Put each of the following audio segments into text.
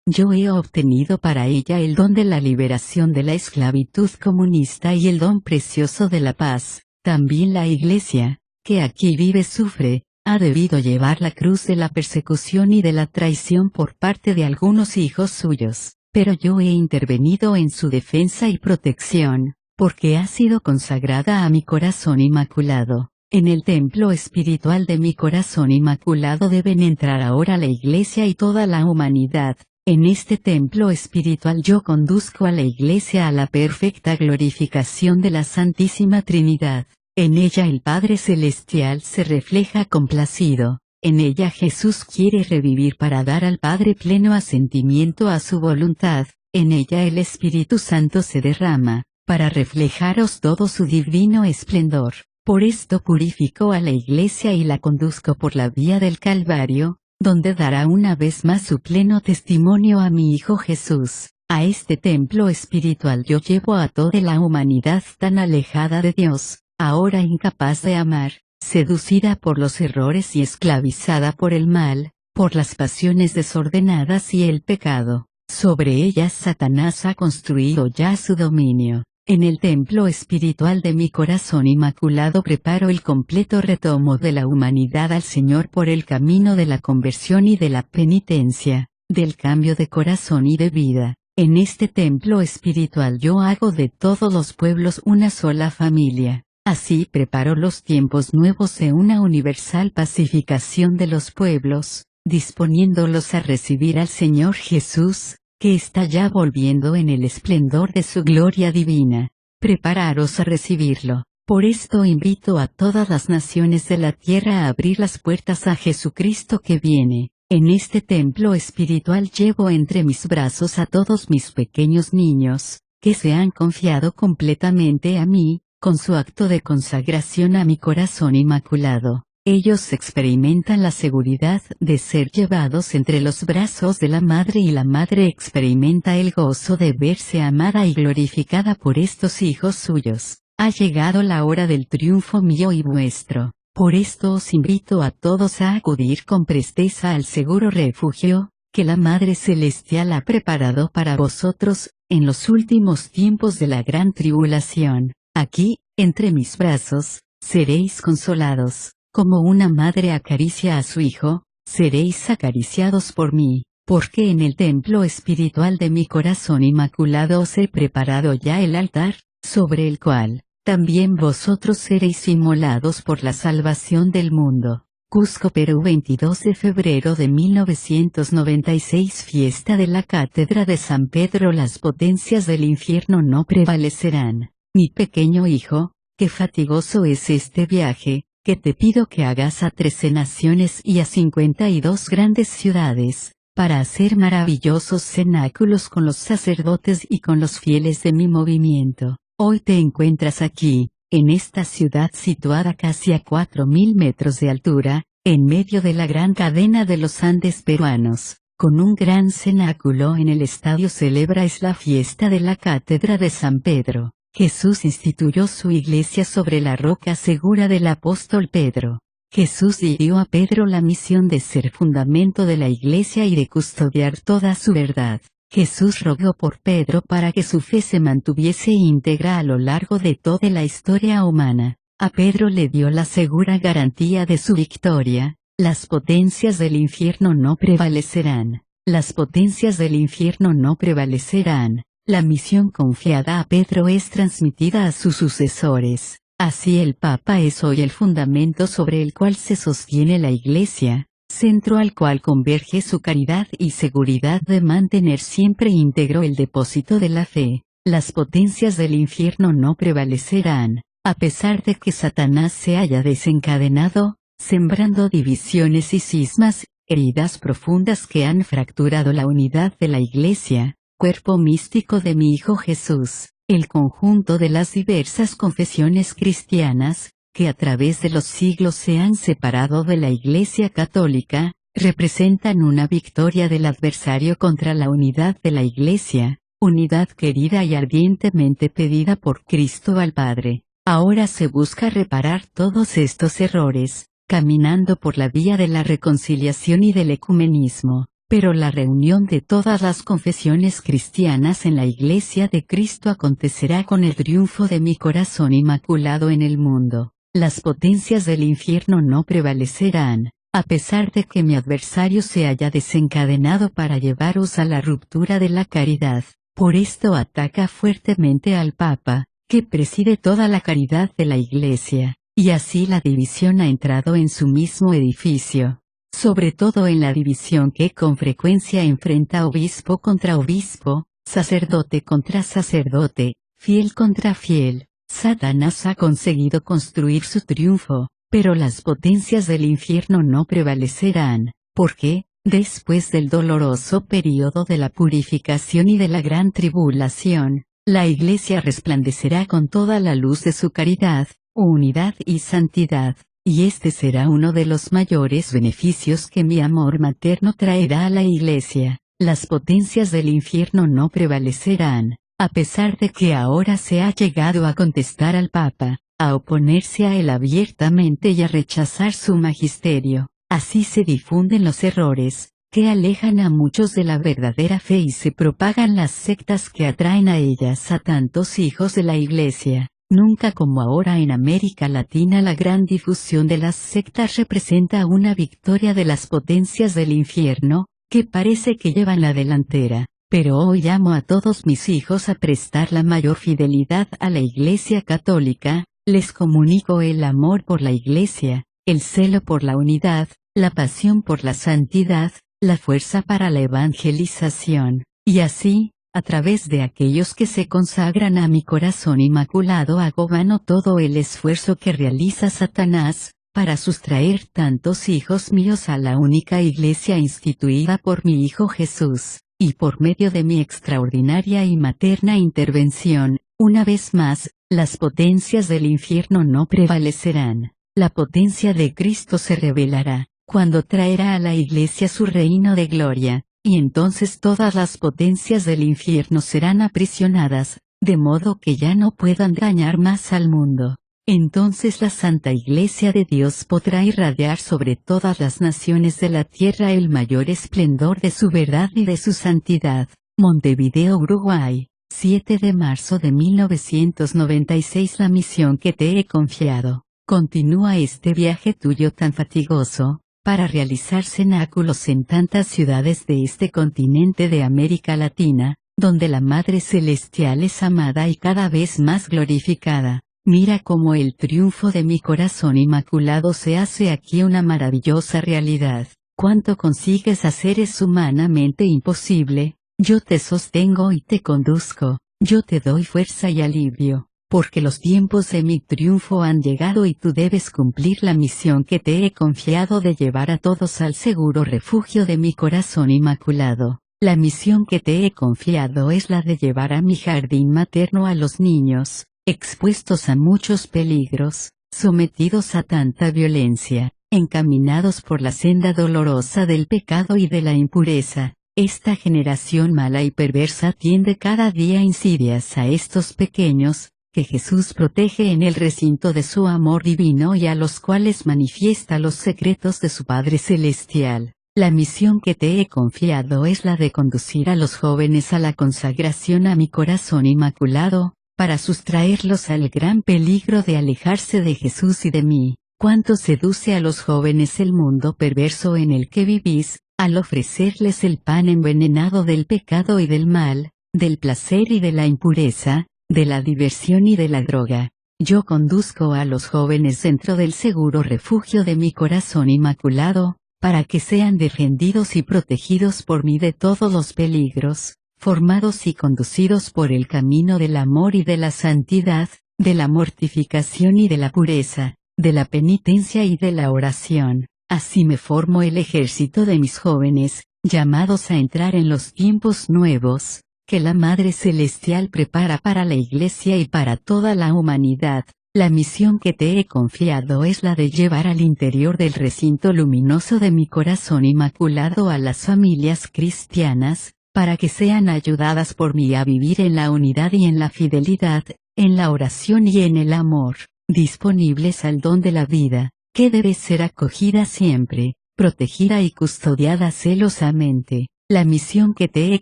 Yo he obtenido para ella el don de la liberación de la esclavitud comunista y el don precioso de la paz. También la Iglesia, que aquí vive sufre, ha debido llevar la cruz de la persecución y de la traición por parte de algunos hijos suyos, pero yo he intervenido en su defensa y protección, porque ha sido consagrada a mi corazón inmaculado. En el templo espiritual de mi corazón inmaculado deben entrar ahora la Iglesia y toda la humanidad. En este templo espiritual yo conduzco a la Iglesia a la perfecta glorificación de la Santísima Trinidad. En ella el Padre Celestial se refleja complacido. En ella Jesús quiere revivir para dar al Padre pleno asentimiento a su voluntad. En ella el Espíritu Santo se derrama, para reflejaros todo su divino esplendor. Por esto purifico a la Iglesia y la conduzco por la vía del Calvario, donde dará una vez más su pleno testimonio a mi Hijo Jesús. A este templo espiritual yo llevo a toda la humanidad tan alejada de Dios, ahora incapaz de amar, seducida por los errores y esclavizada por el mal, por las pasiones desordenadas y el pecado. Sobre ellas Satanás ha construido ya su dominio. En el templo espiritual de mi corazón inmaculado preparo el completo retomo de la humanidad al Señor por el camino de la conversión y de la penitencia, del cambio de corazón y de vida. En este templo espiritual yo hago de todos los pueblos una sola familia. Así preparo los tiempos nuevos de una universal pacificación de los pueblos, disponiéndolos a recibir al Señor Jesús, que está ya volviendo en el esplendor de su gloria divina. Prepararos a recibirlo. Por esto invito a todas las naciones de la tierra a abrir las puertas a Jesucristo que viene. En este templo espiritual llevo entre mis brazos a todos mis pequeños niños, que se han confiado completamente a mí, con su acto de consagración a mi corazón inmaculado. Ellos experimentan la seguridad de ser llevados entre los brazos de la Madre y la Madre experimenta el gozo de verse amada y glorificada por estos hijos suyos. Ha llegado la hora del triunfo mío y vuestro. Por esto os invito a todos a acudir con presteza al seguro refugio, que la Madre Celestial ha preparado para vosotros, en los últimos tiempos de la gran tribulación. Aquí, entre mis brazos, seréis consolados. Como una madre acaricia a su hijo, seréis acariciados por mí, porque en el templo espiritual de mi corazón inmaculado os he preparado ya el altar, sobre el cual, también vosotros seréis inmolados por la salvación del mundo. Cusco, Perú, 22 de febrero de 1996. Fiesta de la Cátedra de San Pedro. Las potencias del infierno no prevalecerán. Mi pequeño hijo, qué fatigoso es este viaje, que te pido que hagas a 13 naciones y a 52 grandes ciudades, para hacer maravillosos cenáculos con los sacerdotes y con los fieles de mi movimiento. Hoy te encuentras aquí, en esta ciudad situada casi a 4000 metros de altura, en medio de la gran cadena de los Andes peruanos, con un gran cenáculo en el estadio celebras la fiesta de la Cátedra de San Pedro. Jesús instituyó su iglesia sobre la roca segura del apóstol Pedro. Jesús dio a Pedro la misión de ser fundamento de la iglesia y de custodiar toda su verdad. Jesús rogó por Pedro para que su fe se mantuviese íntegra a lo largo de toda la historia humana. A Pedro le dio la segura garantía de su victoria. Las potencias del infierno no prevalecerán. Las potencias del infierno no prevalecerán. La misión confiada a Pedro es transmitida a sus sucesores. Así el Papa es hoy el fundamento sobre el cual se sostiene la Iglesia, centro al cual converge su caridad y seguridad de mantener siempre íntegro el depósito de la fe. Las potencias del infierno no prevalecerán, a pesar de que Satanás se haya desencadenado, sembrando divisiones y cismas, heridas profundas que han fracturado la unidad de la Iglesia. Cuerpo místico de mi Hijo Jesús, el conjunto de las diversas confesiones cristianas, que a través de los siglos se han separado de la Iglesia Católica, representan una victoria del adversario contra la unidad de la Iglesia, unidad querida y ardientemente pedida por Cristo al Padre. Ahora se busca reparar todos estos errores, caminando por la vía de la reconciliación y del ecumenismo. pero la reunión de todas las confesiones cristianas en la Iglesia de Cristo acontecerá con el triunfo de mi corazón inmaculado en el mundo. Las potencias del infierno no prevalecerán, a pesar de que mi adversario se haya desencadenado para llevaros a la ruptura de la caridad. Por esto ataca fuertemente al Papa, que preside toda la caridad de la Iglesia, y así la división ha entrado en su mismo edificio, sobre todo en la división que con frecuencia enfrenta obispo contra obispo, sacerdote contra sacerdote, fiel contra fiel. Satanás ha conseguido construir su triunfo, pero las potencias del infierno no prevalecerán, porque, después del doloroso período de la purificación y de la gran tribulación, la Iglesia resplandecerá con toda la luz de su caridad, unidad y santidad, y este será uno de los mayores beneficios que mi amor materno traerá a la Iglesia. Las potencias del infierno no prevalecerán, a pesar de que ahora se ha llegado a contestar al Papa, a oponerse a él abiertamente y a rechazar su magisterio. Así se difunden los errores, que alejan a muchos de la verdadera fe y se propagan las sectas que atraen a ellas a tantos hijos de la Iglesia. Nunca como ahora en América Latina la gran difusión de las sectas representa una victoria de las potencias del infierno, que parece que llevan la delantera. Pero hoy llamo a todos mis hijos a prestar la mayor fidelidad a la Iglesia Católica, les comunico el amor por la Iglesia, el celo por la unidad, la pasión por la santidad, la fuerza para la evangelización, y así, a través de aquellos que se consagran a mi corazón inmaculado hago vano todo el esfuerzo que realiza Satanás, para sustraer tantos hijos míos a la única Iglesia instituida por mi Hijo Jesús. Y por medio de mi extraordinaria y materna intervención, una vez más, las potencias del infierno no prevalecerán. La potencia de Cristo se revelará, cuando traerá a la Iglesia su reino de gloria, y entonces todas las potencias del infierno serán aprisionadas, de modo que ya no puedan dañar más al mundo. Entonces la Santa Iglesia de Dios podrá irradiar sobre todas las naciones de la tierra el mayor esplendor de su verdad y de su santidad. Montevideo, Uruguay, 7 de marzo de 1996. La misión que te he confiado. Continúa este viaje tuyo tan fatigoso, para realizar cenáculos en tantas ciudades de este continente de América Latina, donde la Madre Celestial es amada y cada vez más glorificada. Mira cómo el triunfo de mi corazón inmaculado se hace aquí una maravillosa realidad. Cuánto consigues hacer es humanamente imposible. Yo te sostengo y te conduzco, yo te doy fuerza y alivio, porque los tiempos de mi triunfo han llegado y tú debes cumplir la misión que te he confiado de llevar a todos al seguro refugio de mi corazón inmaculado. La misión que te he confiado es la de llevar a mi jardín materno a los niños, expuestos a muchos peligros, sometidos a tanta violencia, encaminados por la senda dolorosa del pecado y de la impureza. Esta generación mala y perversa tiende cada día insidias a estos pequeños, que Jesús protege en el recinto de su amor divino y a los cuales manifiesta los secretos de su Padre Celestial. La misión que te he confiado es la de conducir a los jóvenes a la consagración a mi corazón inmaculado, para sustraerlos al gran peligro de alejarse de Jesús y de mí. Cuánto seduce a los jóvenes el mundo perverso en el que vivís, al ofrecerles el pan envenenado del pecado y del mal, del placer y de la impureza, de la diversión y de la droga. Yo conduzco a los jóvenes dentro del seguro refugio de mi corazón inmaculado, para que sean defendidos y protegidos por mí de todos los peligros, formados y conducidos por el camino del amor y de la santidad, de la mortificación y de la pureza, de la penitencia y de la oración. Así me formo el ejército de mis jóvenes, llamados a entrar en los tiempos nuevos, que la Madre Celestial prepara para la Iglesia y para toda la humanidad. La misión que te he confiado es la de llevar al interior del recinto luminoso de mi corazón inmaculado a las familias cristianas, para que sean ayudadas por mí a vivir en la unidad y en la fidelidad, en la oración y en el amor, disponibles al don de la vida, que debe ser acogida siempre, protegida y custodiada celosamente. La misión que te he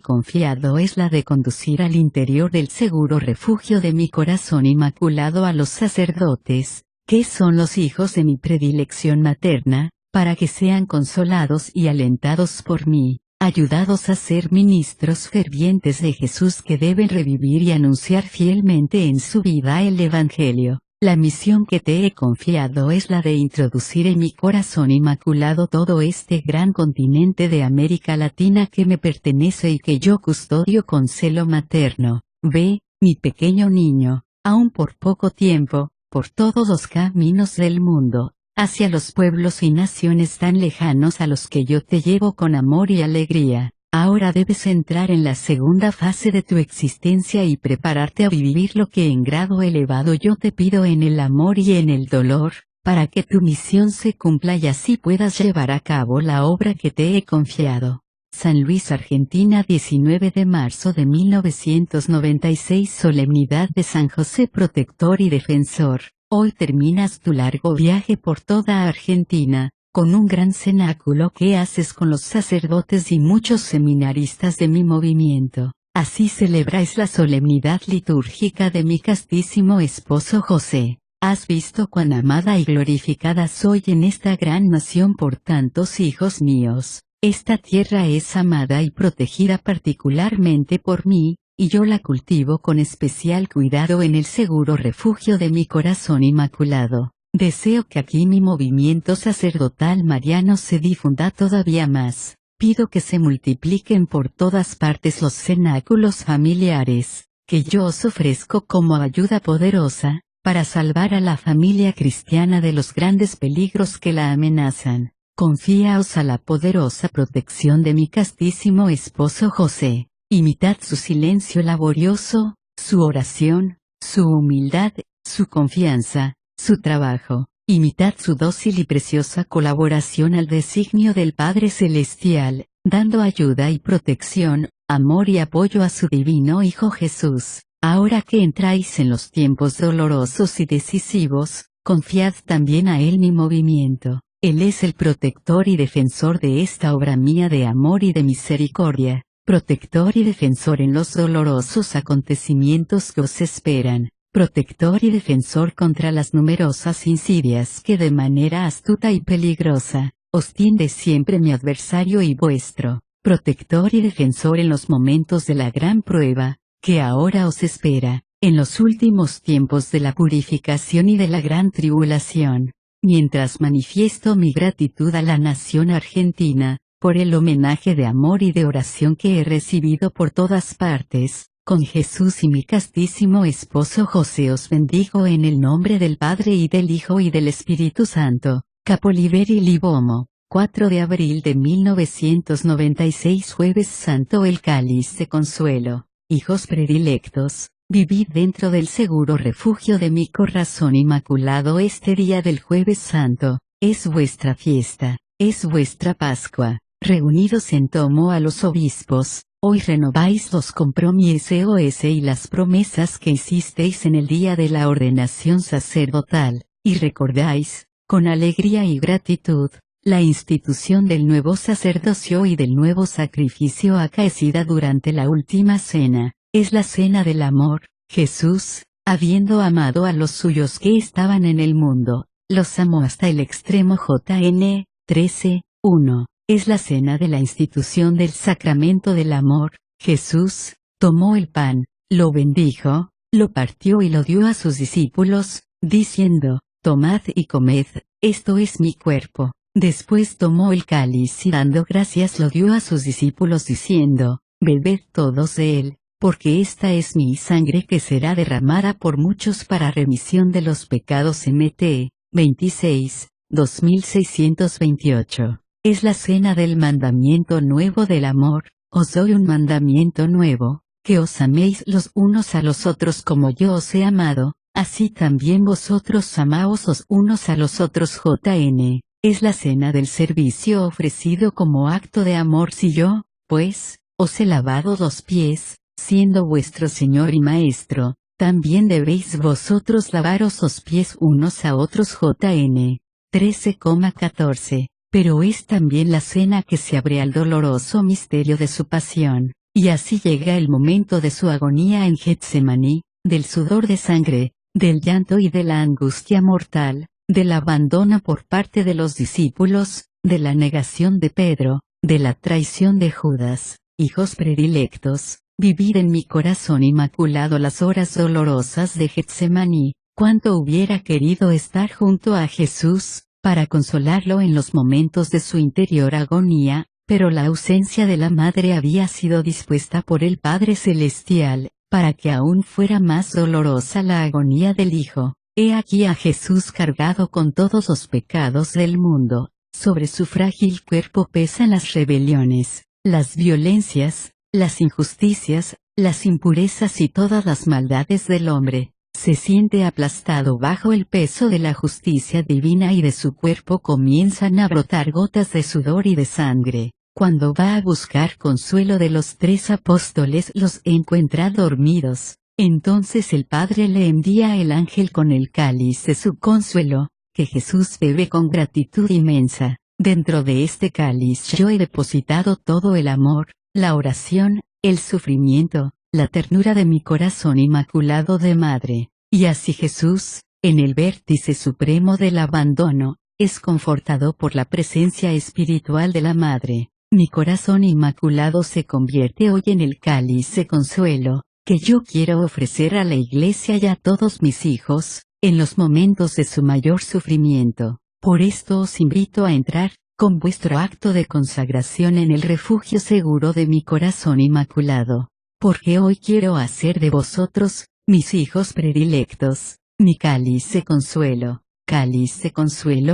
confiado es la de conducir al interior del seguro refugio de mi corazón inmaculado a los sacerdotes, que son los hijos de mi predilección materna, para que sean consolados y alentados por mí, ayudados a ser ministros fervientes de Jesús que deben revivir y anunciar fielmente en su vida el Evangelio. La misión que te he confiado es la de introducir en mi corazón inmaculado todo este gran continente de América Latina que me pertenece y que yo custodio con celo materno. Ve, mi pequeño niño, aún por poco tiempo, por todos los caminos del mundo, hacia los pueblos y naciones tan lejanos a los que yo te llevo con amor y alegría. Ahora debes entrar en la segunda fase de tu existencia y prepararte a vivir lo que en grado elevado yo te pido en el amor y en el dolor, para que tu misión se cumpla y así puedas llevar a cabo la obra que te he confiado. San Luis, Argentina, 19 de marzo de 1996. Solemnidad de San José Protector y Defensor. Hoy terminas tu largo viaje por toda Argentina, con un gran cenáculo que haces con los sacerdotes y muchos seminaristas de mi movimiento. Así celebráis la solemnidad litúrgica de mi castísimo esposo José. Has visto cuán amada y glorificada soy en esta gran nación por tantos hijos míos. Esta tierra es amada y protegida particularmente por mí, y yo la cultivo con especial cuidado en el seguro refugio de mi corazón inmaculado. Deseo que aquí mi movimiento sacerdotal mariano se difunda todavía más. Pido que se multipliquen por todas partes los cenáculos familiares, que yo os ofrezco como ayuda poderosa, para salvar a la familia cristiana de los grandes peligros que la amenazan. Confíaos a la poderosa protección de mi castísimo esposo José. Imitad su silencio laborioso, su oración, su humildad, su confianza, su trabajo. Imitad su dócil y preciosa colaboración al designio del Padre Celestial, dando ayuda y protección, amor y apoyo a su divino Hijo Jesús. Ahora que entráis en los tiempos dolorosos y decisivos, confiad también a Él mi movimiento. Él es el protector y defensor de esta obra mía de amor y de misericordia, protector y defensor en los dolorosos acontecimientos que os esperan. Protector y defensor contra las numerosas insidias que de manera astuta y peligrosa, os tiende siempre mi adversario y vuestro. Protector y defensor en los momentos de la gran prueba, que ahora os espera, en los últimos tiempos de la purificación y de la gran tribulación. Mientras manifiesto mi gratitud a la nación argentina, por el homenaje de amor y de oración que he recibido por todas partes, con Jesús y mi castísimo esposo José os bendigo en el nombre del Padre y del Hijo y del Espíritu Santo. Capoliveri Libomo, 4 de abril de 1996. Jueves Santo. El cáliz de consuelo. Hijos predilectos, vivid dentro del seguro refugio de mi corazón inmaculado este día del Jueves Santo. Es vuestra fiesta, es vuestra Pascua. Reunidos en torno a los obispos, hoy renováis los compromisos y las promesas que hicisteis en el día de la ordenación sacerdotal, y recordáis, con alegría y gratitud, la institución del nuevo sacerdocio y del nuevo sacrificio acaecida durante la última cena. Es la cena del amor. Jesús, habiendo amado a los suyos que estaban en el mundo, los amó hasta el extremo. JN 13:1. Es la cena de la institución del sacramento del amor. Jesús tomó el pan, lo bendijo, lo partió y lo dio a sus discípulos, diciendo: tomad y comed, esto es mi cuerpo. Después tomó el cáliz y dando gracias lo dio a sus discípulos diciendo: bebed todos de él, porque esta es mi sangre que será derramada por muchos para remisión de los pecados. Mt. 26, 2628. Es la cena del mandamiento nuevo del amor. Os doy un mandamiento nuevo, que os améis los unos a los otros como yo os he amado, así también vosotros amaos los unos a los otros. JN. Es la cena del servicio ofrecido como acto de amor. Si yo, pues, os he lavado los pies, siendo vuestro Señor y Maestro, también debéis vosotros lavaros los pies unos a otros. JN. 13,14. pero es también la cena que se abre al doloroso misterio de su pasión, y así llega el momento de su agonía en Getsemaní, del sudor de sangre, del llanto y de la angustia mortal, del abandono por parte de los discípulos, de la negación de Pedro, de la traición de Judas. Hijos predilectos, vivid en mi corazón inmaculado las horas dolorosas de Getsemaní. Cuánto hubiera querido estar junto a Jesús, para consolarlo en los momentos de su interior agonía, pero la ausencia de la Madre había sido dispuesta por el Padre Celestial, para que aún fuera más dolorosa la agonía del Hijo. He aquí a Jesús cargado con todos los pecados del mundo, sobre su frágil cuerpo pesan las rebeliones, las violencias, las injusticias, las impurezas y todas las maldades del hombre. Se siente aplastado bajo el peso de la justicia divina y de su cuerpo comienzan a brotar gotas de sudor y de sangre. Cuando va a buscar consuelo de los 3 apóstoles los encuentra dormidos. Entonces el Padre le envía el ángel con el cáliz de su consuelo, que Jesús bebe con gratitud inmensa. Dentro de este cáliz yo he depositado todo el amor, la oración, el sufrimiento, la ternura de mi corazón inmaculado de madre. Y así Jesús, en el vértice supremo del abandono, es confortado por la presencia espiritual de la Madre. Mi corazón inmaculado se convierte hoy en el cáliz de consuelo, que yo quiero ofrecer a la Iglesia y a todos mis hijos, en los momentos de su mayor sufrimiento. Por esto os invito a entrar, con vuestro acto de consagración en el refugio seguro de mi corazón inmaculado. Porque hoy quiero hacer de vosotros, mis hijos predilectos, mi cáliz de consuelo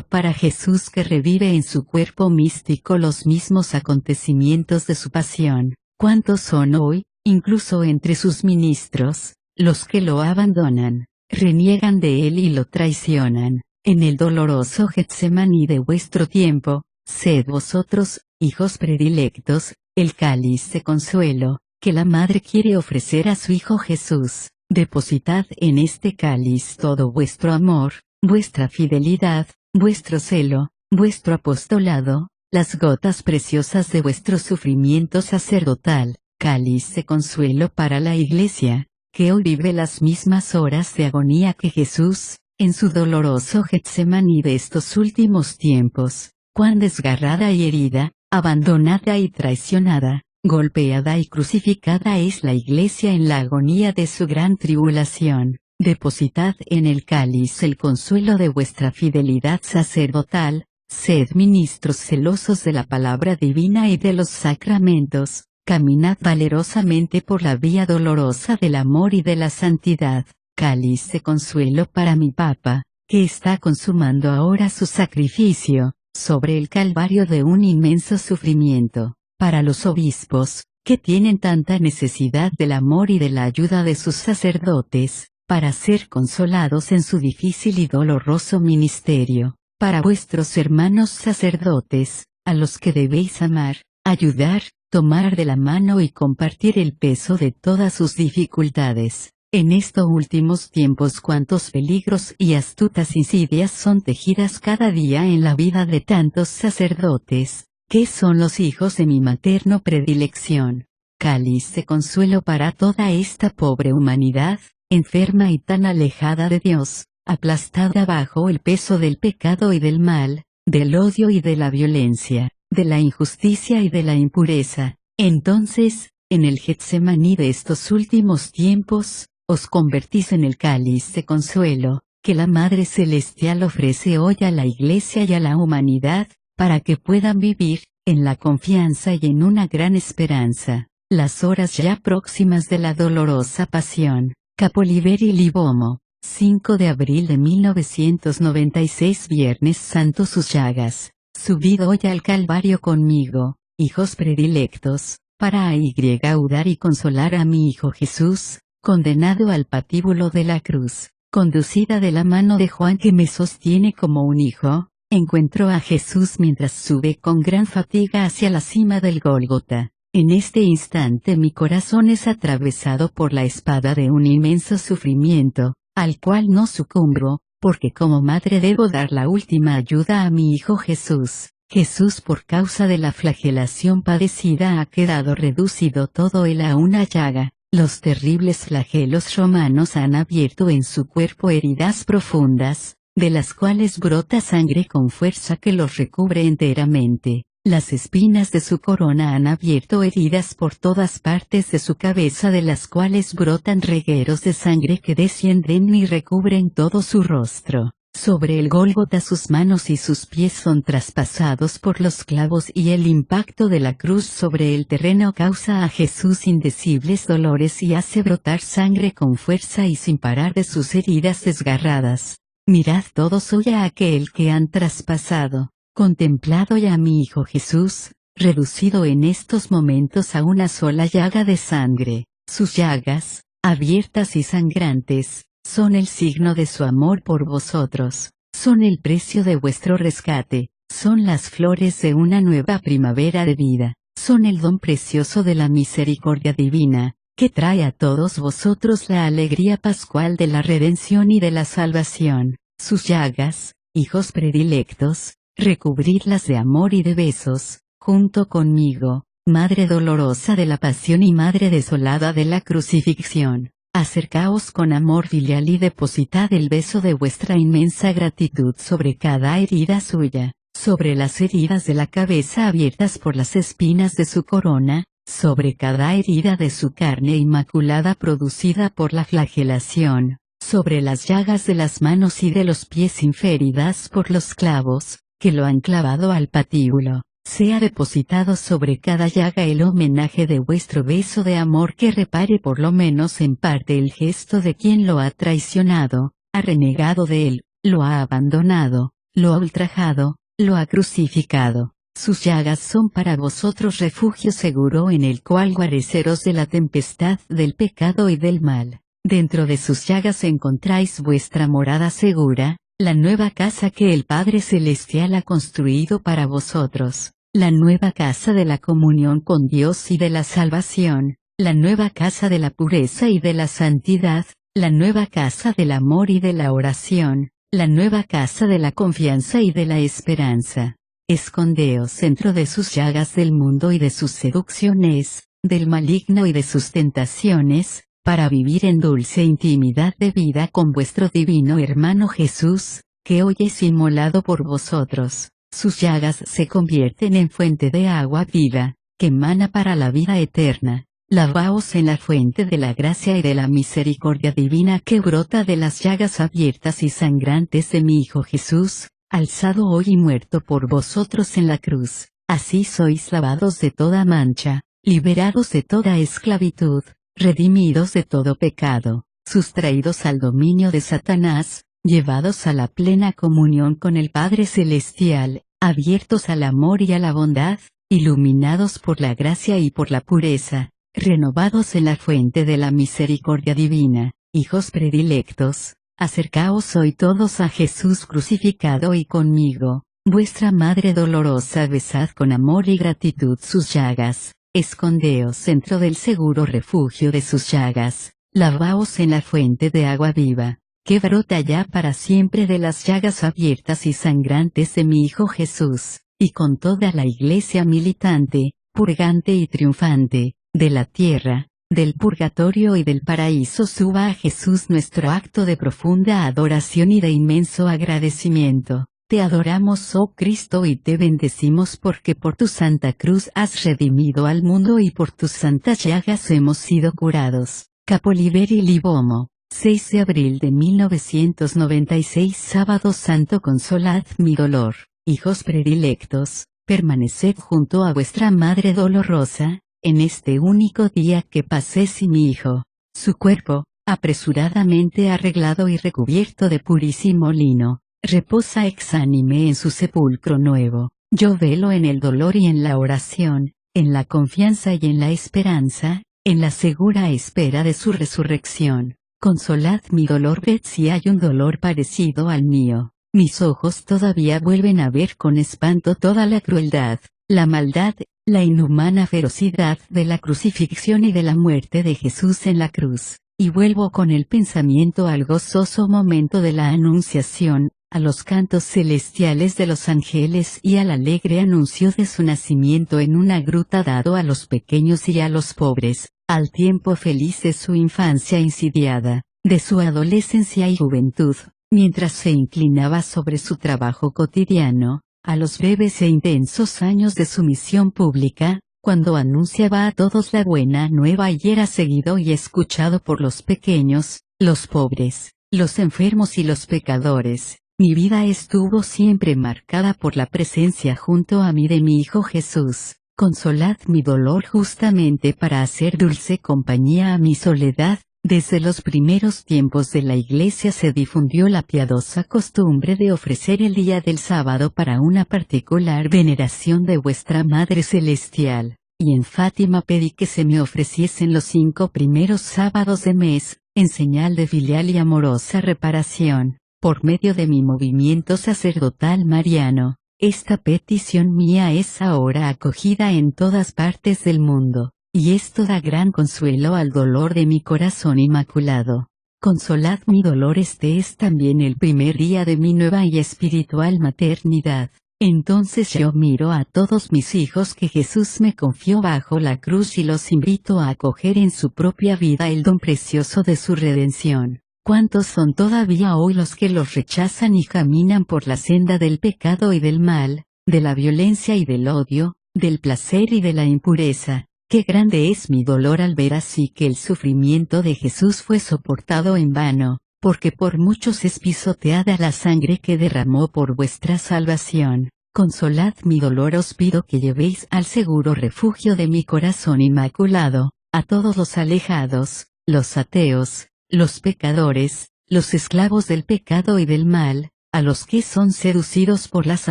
para Jesús que revive en su cuerpo místico los mismos acontecimientos de su pasión. ¿Cuántos son hoy, incluso entre sus ministros, los que lo abandonan, reniegan de él y lo traicionan? En el doloroso Getsemaní de vuestro tiempo, sed vosotros, hijos predilectos, el cáliz de consuelo, que la Madre quiere ofrecer a su Hijo Jesús. Depositad en este cáliz todo vuestro amor, vuestra fidelidad, vuestro celo, vuestro apostolado, las gotas preciosas de vuestro sufrimiento sacerdotal, cáliz de consuelo para la Iglesia, que hoy vive las mismas horas de agonía que Jesús, en su doloroso Getsemaní de estos últimos tiempos. Cuán desgarrada y herida, abandonada y traicionada, golpeada y crucificada es la Iglesia en la agonía de su gran tribulación. Depositad en el cáliz el consuelo de vuestra fidelidad sacerdotal, sed ministros celosos de la palabra divina y de los sacramentos, caminad valerosamente por la vía dolorosa del amor y de la santidad. Cáliz de consuelo para mi Papa, que está consumando ahora su sacrificio, sobre el calvario de un inmenso sufrimiento. Para los obispos, que tienen tanta necesidad del amor y de la ayuda de sus sacerdotes, para ser consolados en su difícil y doloroso ministerio. Para vuestros hermanos sacerdotes, a los que debéis amar, ayudar, tomar de la mano y compartir el peso de todas sus dificultades. En estos últimos tiempos cuántos peligros y astutas insidias son tejidas cada día en la vida de tantos sacerdotes, que son los hijos de mi materno predilección. Cáliz de consuelo para toda esta pobre humanidad, enferma y tan alejada de Dios, aplastada bajo el peso del pecado y del mal, del odio y de la violencia, de la injusticia y de la impureza. Entonces, en el Getsemaní de estos últimos tiempos, os convertís en el cáliz de consuelo, que la Madre Celestial ofrece hoy a la Iglesia y a la humanidad, para que puedan vivir, en la confianza y en una gran esperanza, las horas ya próximas de la dolorosa pasión. Capoliveri Libomo, 5 de abril de 1996 Viernes Santo. Sus llagas. Subid hoy al Calvario conmigo, hijos predilectos, para ayudar y consolar a mi Hijo Jesús, condenado al patíbulo de la cruz. Conducida de la mano de Juan que me sostiene como un hijo, encuentro a Jesús mientras sube con gran fatiga hacia la cima del Gólgota. En este instante mi corazón es atravesado por la espada de un inmenso sufrimiento, al cual no sucumbo, porque como madre debo dar la última ayuda a mi Hijo Jesús. Jesús por causa de la flagelación padecida ha quedado reducido todo él a una llaga. Los terribles flagelos romanos han abierto en su cuerpo heridas profundas, de las cuales brota sangre con fuerza que los recubre enteramente. Las espinas de su corona han abierto heridas por todas partes de su cabeza, de las cuales brotan regueros de sangre que descienden y recubren todo su rostro. Sobre el Gólgota sus manos y sus pies son traspasados por los clavos, y el impacto de la cruz sobre el terreno causa a Jesús indecibles dolores y hace brotar sangre con fuerza y sin parar de sus heridas desgarradas. Mirad todos hoy a aquel que han traspasado. Contemplado ya a mi Hijo Jesús, reducido en estos momentos a una sola llaga de sangre. Sus llagas, abiertas y sangrantes, son el signo de su amor por vosotros, son el precio de vuestro rescate, son las flores de una nueva primavera de vida, son el don precioso de la misericordia divina, que trae a todos vosotros la alegría pascual de la redención y de la salvación. Sus llagas, hijos predilectos, recubridlas de amor y de besos, junto conmigo, Madre dolorosa de la pasión y Madre desolada de la crucifixión. Acercaos con amor filial y depositad el beso de vuestra inmensa gratitud sobre cada herida suya, sobre las heridas de la cabeza abiertas por las espinas de su corona, sobre cada herida de su carne inmaculada producida por la flagelación, sobre las llagas de las manos y de los pies inferidas por los clavos, que lo han clavado al patíbulo. Sea depositado sobre cada llaga el homenaje de vuestro beso de amor que repare por lo menos en parte el gesto de quien lo ha traicionado, ha renegado de él, lo ha abandonado, lo ha ultrajado, lo ha crucificado. Sus llagas son para vosotros refugio seguro en el cual guareceros de la tempestad del pecado y del mal. Dentro de sus llagas encontráis vuestra morada segura, la nueva casa que el Padre Celestial ha construido para vosotros. La nueva casa de la comunión con Dios y de la salvación, la nueva casa de la pureza y de la santidad, la nueva casa del amor y de la oración, la nueva casa de la confianza y de la esperanza. Escondeos dentro de sus llagas del mundo y de sus seducciones, del maligno y de sus tentaciones, para vivir en dulce intimidad de vida con vuestro divino hermano Jesús, que hoy es inmolado por vosotros. Sus llagas se convierten en fuente de agua viva, que emana para la vida eterna. Lavaos en la fuente de la gracia y de la misericordia divina que brota de las llagas abiertas y sangrantes de mi Hijo Jesús, alzado hoy y muerto por vosotros en la cruz. Así sois lavados de toda mancha, liberados de toda esclavitud, redimidos de todo pecado, sustraídos al dominio de Satanás, llevados a la plena comunión con el Padre Celestial, abiertos al amor y a la bondad, iluminados por la gracia y por la pureza, renovados en la fuente de la misericordia divina. Hijos predilectos, acercaos hoy todos a Jesús crucificado y conmigo, vuestra Madre dolorosa, besad con amor y gratitud sus llagas, escondeos dentro del seguro refugio de sus llagas, lavaos en la fuente de agua viva, que brota ya para siempre de las llagas abiertas y sangrantes de mi Hijo Jesús, y con toda la Iglesia militante, purgante y triunfante, de la tierra, del purgatorio y del paraíso suba a Jesús nuestro acto de profunda adoración y de inmenso agradecimiento. Te adoramos, oh Cristo, y te bendecimos porque por tu santa cruz has redimido al mundo y por tus santas llagas hemos sido curados. Capoliveri Libomo. 6 de abril de 1996 Sábado Santo. Consolad mi dolor. Hijos predilectos, permaneced junto a vuestra Madre dolorosa, en este único día que pasé sin mi Hijo. Su cuerpo, apresuradamente arreglado y recubierto de purísimo lino, reposa exánime en su sepulcro nuevo. Yo velo en el dolor y en la oración, en la confianza y en la esperanza, en la segura espera de su resurrección. Consolad mi dolor, ved si hay un dolor parecido al mío. Mis ojos todavía vuelven a ver con espanto toda la crueldad, la maldad, la inhumana ferocidad de la crucifixión y de la muerte de Jesús en la cruz. y vuelvo con el pensamiento al gozoso momento de la Anunciación, a los cantos celestiales de los ángeles y al alegre anuncio de su nacimiento en una gruta dado a los pequeños y a los pobres, al tiempo feliz de su infancia insidiada, de su adolescencia y juventud, mientras se inclinaba sobre su trabajo cotidiano, a los breves e intensos años de su misión pública, cuando anunciaba a todos la buena nueva y era seguido y escuchado por los pequeños, los pobres, los enfermos y los pecadores. Mi vida estuvo siempre marcada por la presencia junto a mí de mi Hijo Jesús. Consolad mi dolor justamente para hacer dulce compañía a mi soledad. Desde los primeros tiempos de la Iglesia se difundió la piadosa costumbre de ofrecer el día del sábado para una particular veneración de vuestra Madre Celestial, y en Fátima pedí que se me ofreciesen los 5 primeros sábados de mes, en señal de filial y amorosa reparación, por medio de mi movimiento sacerdotal mariano. Esta petición mía es ahora acogida en todas partes del mundo, y esto da gran consuelo al dolor de mi corazón inmaculado. Consolad mi dolor. Este es también el primer día de mi nueva y espiritual maternidad. Entonces yo miro a todos mis hijos que Jesús me confió bajo la cruz y los invito a acoger en su propia vida el don precioso de su redención. ¿Cuántos son todavía hoy los que los rechazan y caminan por la senda del pecado y del mal, de la violencia y del odio, del placer y de la impureza? Qué grande es mi dolor al ver así que el sufrimiento de Jesús fue soportado en vano, porque por muchos es pisoteada la sangre que derramó por vuestra salvación. Consolad mi dolor. Os pido que llevéis al seguro refugio de mi corazón inmaculado, a todos los alejados, los ateos, los pecadores, los esclavos del pecado y del mal, a los que son seducidos por las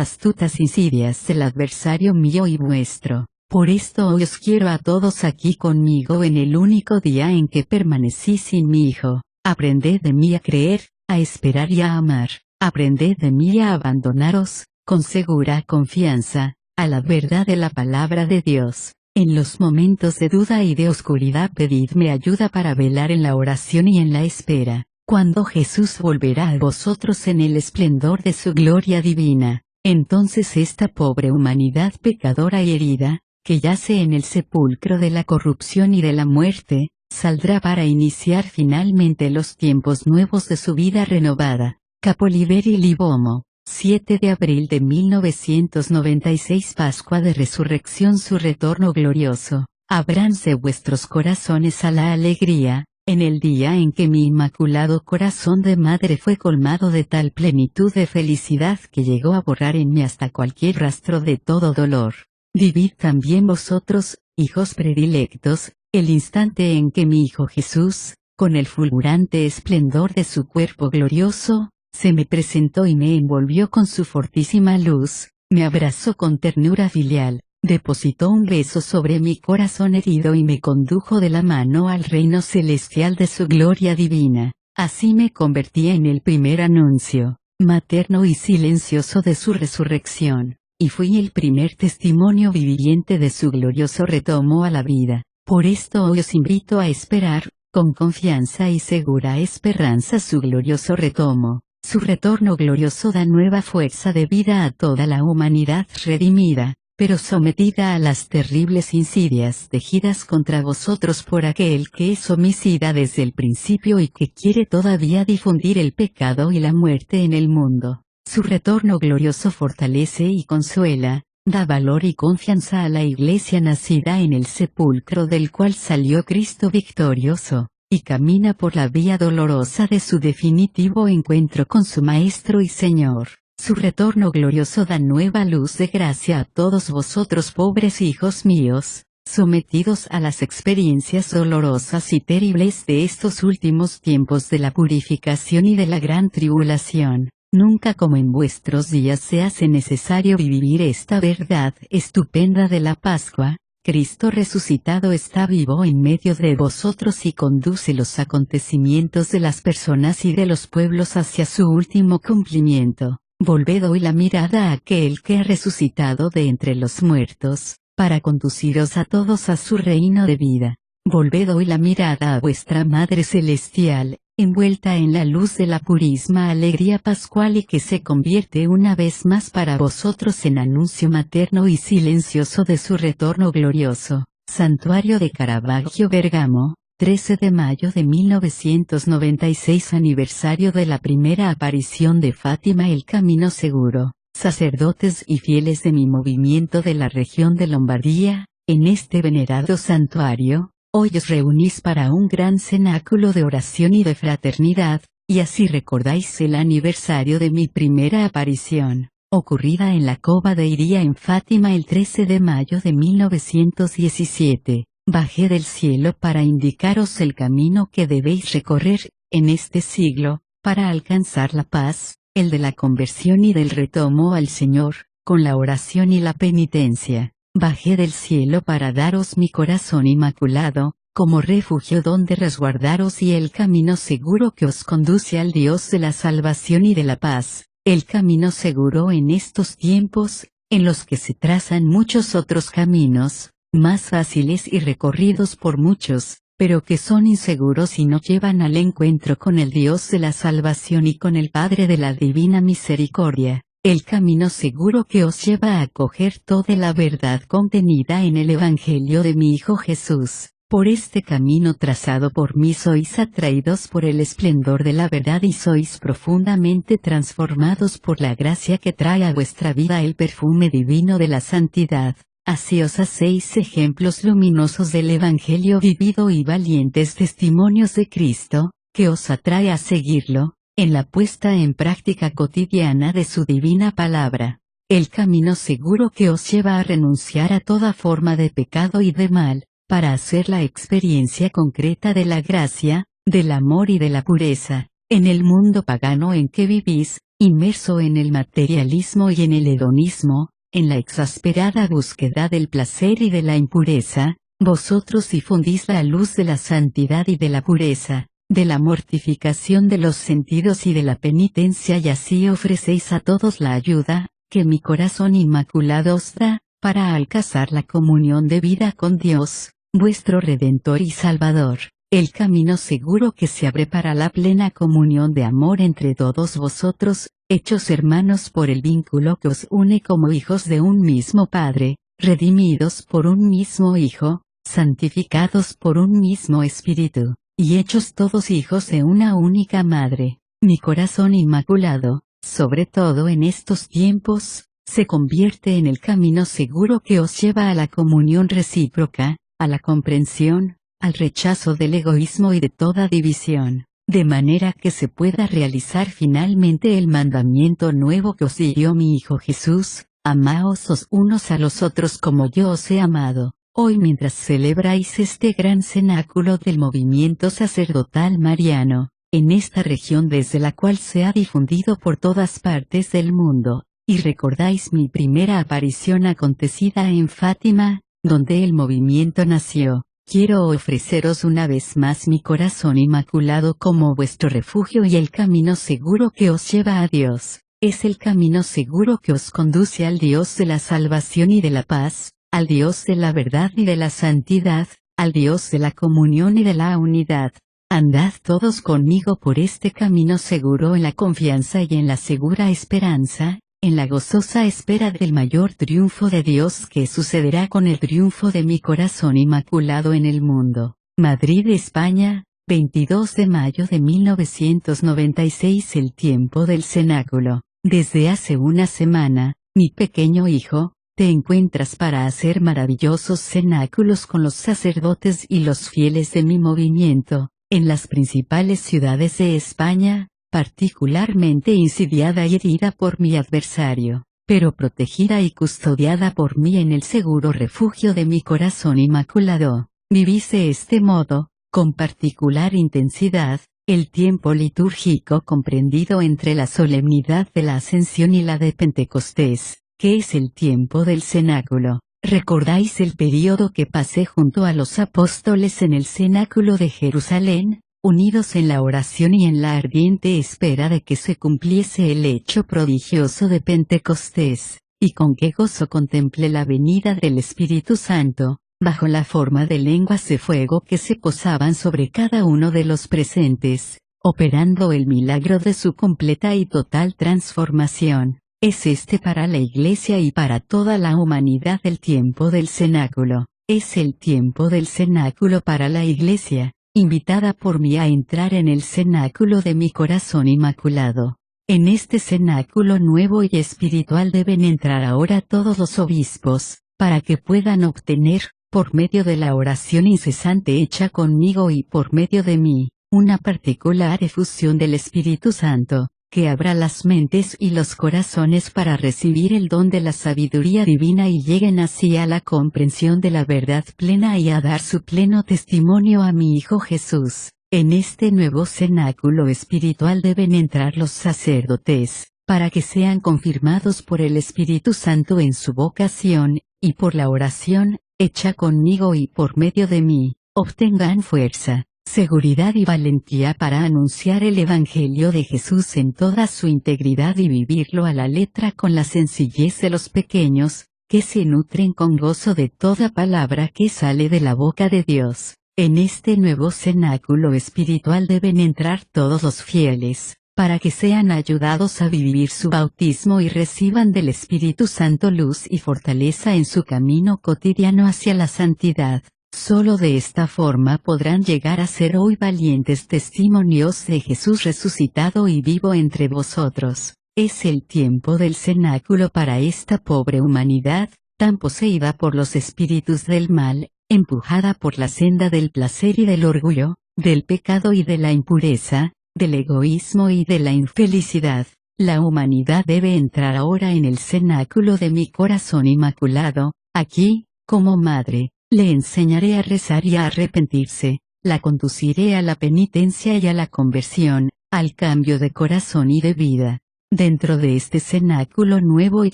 astutas insidias del adversario mío y vuestro. Por esto hoy os quiero a todos aquí conmigo en el único día en que permanecí sin mi Hijo. Aprended de mí a creer, a esperar y a amar. Aprended de mí a abandonaros, con segura confianza, a la verdad de la palabra de Dios. En los momentos de duda y de oscuridad pedidme ayuda para velar en la oración y en la espera, cuando Jesús volverá a vosotros en el esplendor de su gloria divina. Entonces esta pobre humanidad pecadora y herida, que yace en el sepulcro de la corrupción y de la muerte, saldrá para iniciar finalmente los tiempos nuevos de su vida renovada. Capoliveri Libomo, 7 de abril de 1996. Pascua de Resurrección. Su retorno glorioso. Ábranse vuestros corazones a la alegría, en el día en que mi inmaculado corazón de madre fue colmado de tal plenitud de felicidad que llegó a borrar en mí hasta cualquier rastro de todo dolor. Vivid también vosotros, hijos predilectos, el instante en que mi Hijo Jesús, con el fulgurante esplendor de su cuerpo glorioso, se me presentó y me envolvió con su fortísima luz, me abrazó con ternura filial, depositó un beso sobre mi corazón herido y me condujo de la mano al reino celestial de su gloria divina. Así me convertí en el primer anuncio, materno y silencioso de su resurrección, y fui el primer testimonio viviente de su glorioso retomo a la vida. Por esto hoy os invito a esperar, con confianza y segura esperanza, su glorioso retomo. Su retorno glorioso da nueva fuerza de vida a toda la humanidad redimida, pero sometida a las terribles insidias tejidas contra vosotros por aquel que es homicida desde el principio y que quiere todavía difundir el pecado y la muerte en el mundo. Su retorno glorioso fortalece y consuela, da valor y confianza a la Iglesia nacida en el sepulcro del cual salió Cristo victorioso, y camina por la vía dolorosa de su definitivo encuentro con su Maestro y Señor. Su retorno glorioso da nueva luz de gracia a todos vosotros, pobres hijos míos, sometidos a las experiencias dolorosas y terribles de estos últimos tiempos de la purificación y de la gran tribulación. Nunca como en vuestros días se hace necesario vivir esta verdad estupenda de la Pascua. Cristo resucitado está vivo en medio de vosotros y conduce los acontecimientos de las personas y de los pueblos hacia su último cumplimiento. Volved hoy la mirada a aquel que ha resucitado de entre los muertos, para conduciros a todos a su reino de vida. Volved hoy la mirada a vuestra Madre Celestial, envuelta en la luz de la purísima alegría pascual y que se convierte una vez más para vosotros en anuncio materno y silencioso de su retorno glorioso. Santuario de Caravaggio, Bergamo, 13 de mayo de 1996, aniversario de la primera aparición de Fátima. El camino seguro. Sacerdotes y fieles de mi movimiento de la región de Lombardía, en este venerado santuario, hoy os reunís para un gran cenáculo de oración y de fraternidad, y así recordáis el aniversario de mi primera aparición, ocurrida en la cova de Iría en Fátima el 13 de mayo de 1917. Bajé del cielo para indicaros el camino que debéis recorrer, en este siglo, para alcanzar la paz, el de la conversión y del retomo al Señor, con la oración y la penitencia. Bajé del cielo para daros mi corazón inmaculado, como refugio donde resguardaros y el camino seguro que os conduce al Dios de la salvación y de la paz, el camino seguro en estos tiempos, en los que se trazan muchos otros caminos, más fáciles y recorridos por muchos, pero que son inseguros y no llevan al encuentro con el Dios de la salvación y con el Padre de la divina misericordia. El camino seguro que os lleva a acoger toda la verdad contenida en el Evangelio de mi Hijo Jesús. Por este camino trazado por mí sois atraídos por el esplendor de la verdad y sois profundamente transformados por la gracia que trae a vuestra vida el perfume divino de la santidad. Así os hacéis ejemplos luminosos del Evangelio vivido y valientes testimonios de Cristo, que os atrae a seguirlo, en la puesta en práctica cotidiana de su divina palabra. El camino seguro que os lleva a renunciar a toda forma de pecado y de mal, para hacer la experiencia concreta de la gracia, del amor y de la pureza. En el mundo pagano en que vivís, inmerso en el materialismo y en el hedonismo, en la exasperada búsqueda del placer y de la impureza, vosotros difundís la luz de la santidad y de la pureza, de la mortificación de los sentidos y de la penitencia, y así ofrecéis a todos la ayuda, que mi corazón inmaculado os da, para alcanzar la comunión de vida con Dios, vuestro Redentor y Salvador. El camino seguro que se abre para la plena comunión de amor entre todos vosotros, hechos hermanos por el vínculo que os une como hijos de un mismo Padre, redimidos por un mismo Hijo, santificados por un mismo Espíritu, y hechos todos hijos de una única Madre. Mi corazón inmaculado, sobre todo en estos tiempos, se convierte en el camino seguro que os lleva a la comunión recíproca, a la comprensión, al rechazo del egoísmo y de toda división, de manera que se pueda realizar finalmente el mandamiento nuevo que os dio mi Hijo Jesús: amaos los unos a los otros como yo os he amado. Hoy, mientras celebráis este gran cenáculo del movimiento sacerdotal mariano, en esta región desde la cual se ha difundido por todas partes del mundo, y recordáis mi primera aparición acontecida en Fátima, donde el movimiento nació, quiero ofreceros una vez más mi corazón inmaculado como vuestro refugio y el camino seguro que os lleva a Dios. Es el camino seguro que os conduce al Dios de la salvación y de la paz, al Dios de la verdad y de la santidad, al Dios de la comunión y de la unidad. Andad todos conmigo por este camino seguro en la confianza y en la segura esperanza, en la gozosa espera del mayor triunfo de Dios que sucederá con el triunfo de mi corazón inmaculado en el mundo. Madrid, España, 22 de mayo de 1996. El tiempo del cenáculo. Desde hace una semana, mi pequeño hijo, te encuentras para hacer maravillosos cenáculos con los sacerdotes y los fieles de mi movimiento, en las principales ciudades de España, particularmente insidiada y herida por mi adversario, pero protegida y custodiada por mí en el seguro refugio de mi corazón inmaculado. Vivís de este modo, con particular intensidad, el tiempo litúrgico comprendido entre la solemnidad de la Ascensión y la de Pentecostés, que es el tiempo del cenáculo. ¿Recordáis el período que pasé junto a los apóstoles en el cenáculo de Jerusalén, unidos en la oración y en la ardiente espera de que se cumpliese el hecho prodigioso de Pentecostés, y con qué gozo contemplé la venida del Espíritu Santo, bajo la forma de lenguas de fuego que se posaban sobre cada uno de los presentes, operando el milagro de su completa y total transformación. Es para la Iglesia y para toda la humanidad el tiempo del cenáculo. Es el tiempo del cenáculo para la Iglesia, invitada por mí a entrar en el cenáculo de mi corazón inmaculado. En este cenáculo nuevo y espiritual deben entrar ahora todos los obispos, para que puedan obtener, por medio de la oración incesante hecha conmigo y por medio de mí, una particular efusión del Espíritu Santo, que abra las mentes y los corazones para recibir el don de la sabiduría divina y lleguen así a la comprensión de la verdad plena y a dar su pleno testimonio a mi Hijo Jesús. En este nuevo cenáculo espiritual deben entrar los sacerdotes, para que sean confirmados por el Espíritu Santo en su vocación, y por la oración, hecha conmigo y por medio de mí, obtengan fuerza, seguridad y valentía para anunciar el Evangelio de Jesús en toda su integridad y vivirlo a la letra con la sencillez de los pequeños, que se nutren con gozo de toda palabra que sale de la boca de Dios. En este nuevo cenáculo espiritual deben entrar todos los fieles, para que sean ayudados a vivir su bautismo y reciban del Espíritu Santo luz y fortaleza en su camino cotidiano hacia la santidad. Solo de esta forma podrán llegar a ser hoy valientes testimonios de Jesús resucitado y vivo entre vosotros. Es el tiempo del cenáculo para esta pobre humanidad, tan poseída por los espíritus del mal, empujada por la senda del placer y del orgullo, del pecado y de la impureza, del egoísmo y de la infelicidad. La humanidad debe entrar ahora en el cenáculo de mi corazón inmaculado. Aquí, como madre, le enseñaré a rezar y a arrepentirse, la conduciré a la penitencia y a la conversión, al cambio de corazón y de vida. Dentro de este cenáculo nuevo y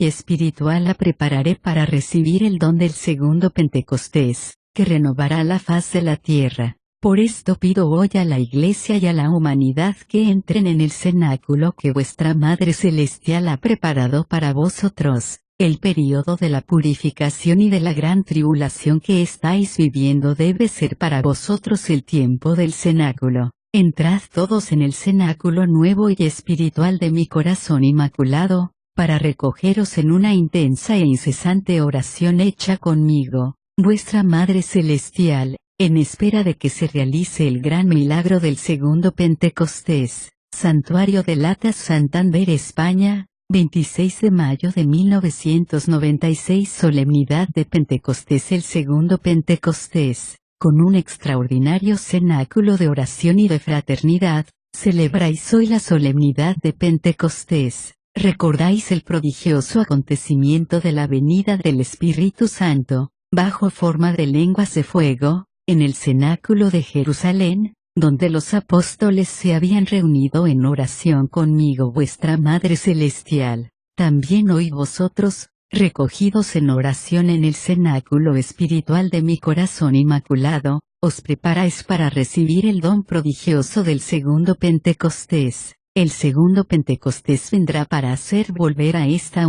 espiritual la prepararé para recibir el don del segundo Pentecostés, que renovará la faz de la tierra. Por esto pido hoy a la Iglesia y a la humanidad que entren en el cenáculo que vuestra Madre Celestial ha preparado para vosotros. El período de la purificación y de la gran tribulación que estáis viviendo debe ser para vosotros el tiempo del cenáculo. Entrad todos en el cenáculo nuevo y espiritual de mi corazón inmaculado, para recogeros en una intensa e incesante oración hecha conmigo, vuestra Madre Celestial, en espera de que se realice el gran milagro del segundo Pentecostés. Santuario de Latas, Santander, España. 26 de mayo de 1996. Solemnidad de Pentecostés. El segundo Pentecostés, con un extraordinario cenáculo de oración y de fraternidad, celebráis hoy la solemnidad de Pentecostés. Recordáis el prodigioso acontecimiento de la venida del Espíritu Santo, bajo forma de lenguas de fuego, en el cenáculo de Jerusalén, donde los apóstoles se habían reunido en oración conmigo, vuestra Madre Celestial. También hoy vosotros, recogidos en oración en el cenáculo espiritual de mi corazón inmaculado, os preparáis para recibir el don prodigioso del segundo Pentecostés. El segundo Pentecostés vendrá para hacer volver a esta